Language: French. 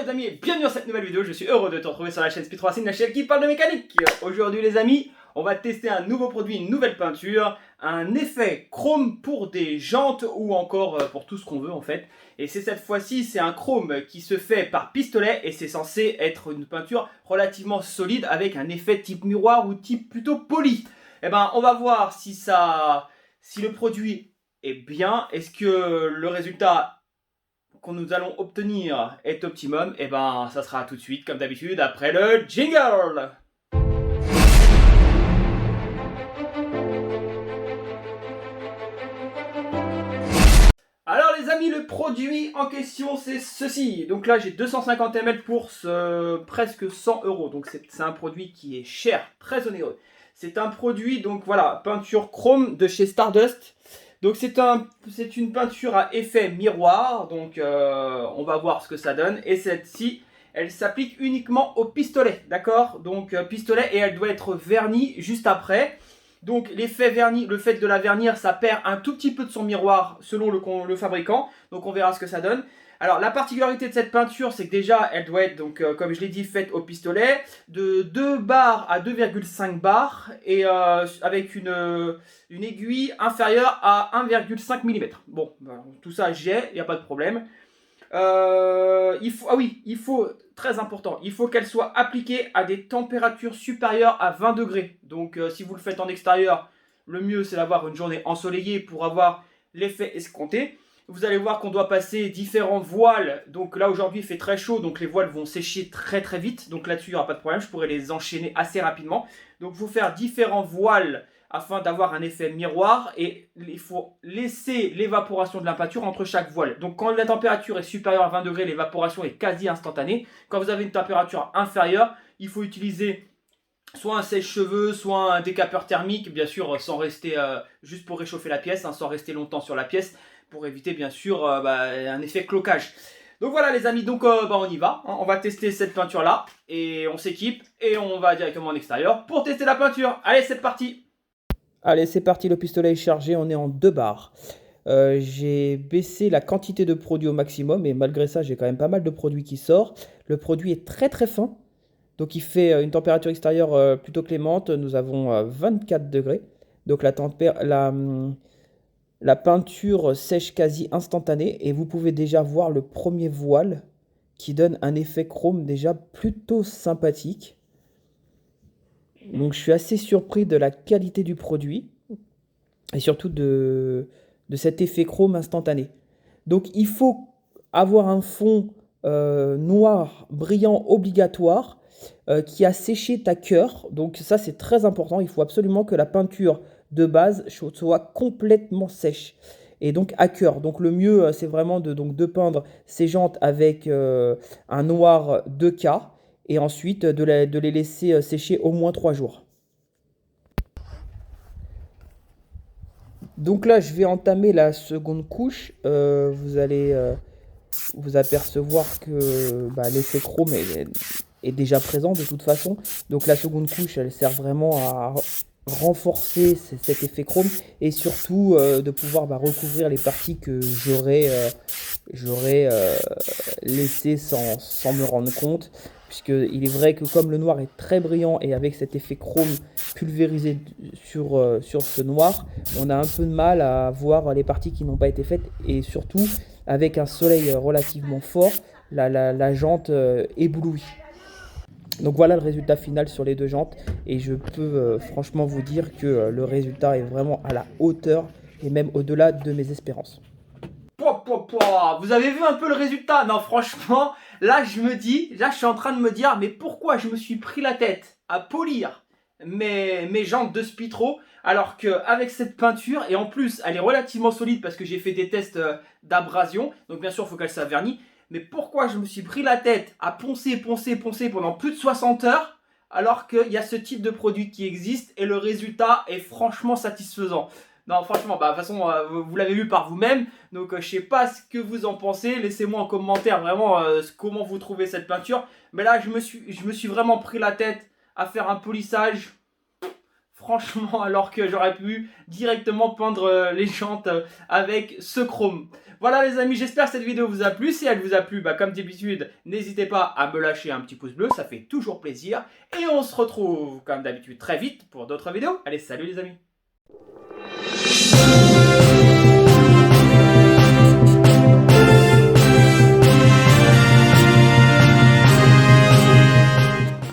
les amis et bienvenue dans cette nouvelle vidéo, je suis heureux de te retrouver sur la chaîne Speed Racing, la chaîne qui parle de mécanique. Aujourd'hui les amis, on va tester un nouveau produit, une nouvelle peinture, un effet chrome pour des jantes ou encore pour tout ce qu'on veut en fait. Et cette fois-ci, c'est un chrome qui se fait par pistolet et c'est censé être une peinture relativement solide avec un effet type miroir ou type plutôt poli. Et ben on va voir si le produit est bien, est-ce que le résultat que nous allons obtenir est optimum, et ben ça sera tout de suite comme d'habitude après le jingle. Alors les amis, le produit en question c'est ceci. Donc là j'ai 250 ml pour presque 100 €. Donc c'est un produit qui est cher, très onéreux. C'est un produit, donc voilà, peinture chrome de chez Stardust. Donc c'est une peinture à effet miroir, donc on va voir ce que ça donne. Et celle-ci, elle s'applique uniquement au pistolet, d'accord? Donc pistolet, et elle doit être vernie juste après. Donc l'effet verni, le fait de la vernir, ça perd un tout petit peu de son miroir selon le fabricant. Donc on verra ce que ça donne. Alors la particularité de cette peinture, c'est que déjà elle doit être, donc comme je l'ai dit, faite au pistolet, de 2 bars à 2,5 bars et avec une aiguille inférieure à 1,5 mm. Bon, ben, tout ça j'ai, il n'y a pas de problème. Il faut, très important, il faut qu'elle soit appliquée à des températures supérieures à 20 degrés. Donc si vous le faites en extérieur, le mieux c'est d'avoir une journée ensoleillée pour avoir l'effet escompté. Vous allez voir qu'on doit passer différents voiles. Donc là aujourd'hui il fait très chaud, donc les voiles vont sécher très très vite. Donc là-dessus il n'y aura pas de problème, je pourrai les enchaîner assez rapidement. Donc il faut faire différents voiles afin d'avoir un effet miroir, et il faut laisser l'évaporation de la peinture entre chaque voile. Donc quand la température est supérieure à 20 degrés, l'évaporation est quasi instantanée. Quand vous avez une température inférieure, il faut utiliser soit un sèche-cheveux, soit un décapeur thermique, bien sûr sans rester, juste pour réchauffer la pièce, hein, sans rester longtemps sur la pièce, pour éviter bien sûr un effet cloquage. Donc voilà les amis, donc on y va, hein, on va tester cette peinture là, et on s'équipe, et on va directement en extérieur pour tester la peinture. Allez, c'est parti! Allez, c'est parti, le pistolet est chargé, on est en 2 bars. J'ai baissé la quantité de produit au maximum, et malgré ça, j'ai quand même pas mal de produits qui sortent. Le produit est très très fin, donc il fait une température extérieure plutôt clémente. Nous avons 24 degrés. Donc la peinture sèche quasi instantanée, et vous pouvez déjà voir le premier voile qui donne un effet chrome déjà plutôt sympathique. Donc je suis assez surpris de la qualité du produit et surtout de cet effet chrome instantané. Donc il faut avoir un fond noir brillant obligatoire qui a séché à cœur. Donc ça c'est très important, il faut absolument que la peinture de base soit complètement sèche. Et donc à cœur. Donc le mieux c'est vraiment de peindre ces jantes avec un noir 2K. Et ensuite de les laisser sécher au moins 3 jours. Donc là, je vais entamer la seconde couche. Vous allez vous apercevoir que l'effet chrome est déjà présent de toute façon. Donc la seconde couche, elle sert vraiment à renforcer cet effet chrome, et surtout de pouvoir recouvrir les parties que j'aurais laissées sans me rendre compte. Puisqu'il est vrai que comme le noir est très brillant, et avec cet effet chrome pulvérisé sur ce noir, on a un peu de mal à voir les parties qui n'ont pas été faites, et surtout avec un soleil relativement fort, la jante éblouit. Donc voilà le résultat final sur les deux jantes, et je peux franchement vous dire que le résultat est vraiment à la hauteur et même au-delà de mes espérances. Vous avez vu un peu le résultat? Non, franchement, là je suis en train de me dire, mais pourquoi je me suis pris la tête à polir mes jantes de Spitro, alors qu'avec cette peinture, et en plus elle est relativement solide parce que j'ai fait des tests d'abrasion, donc bien sûr il faut qu'elle soit vernie, mais pourquoi je me suis pris la tête à poncer pendant plus de 60 heures, alors qu'il y a ce type de produit qui existe, et le résultat est franchement satisfaisant. Non, franchement, de toute façon, vous l'avez vu par vous-même, donc je sais pas ce que vous en pensez, laissez-moi en commentaire vraiment comment vous trouvez cette peinture. Mais là, je me suis vraiment pris la tête à faire un polissage. franchement, alors que j'aurais pu directement peindre les jantes avec ce chrome. Voilà les amis, j'espère que cette vidéo vous a plu. Si elle vous a plu, comme d'habitude, n'hésitez pas à me lâcher un petit pouce bleu, ça fait toujours plaisir. Et on se retrouve comme d'habitude très vite pour d'autres vidéos. Allez, salut les amis.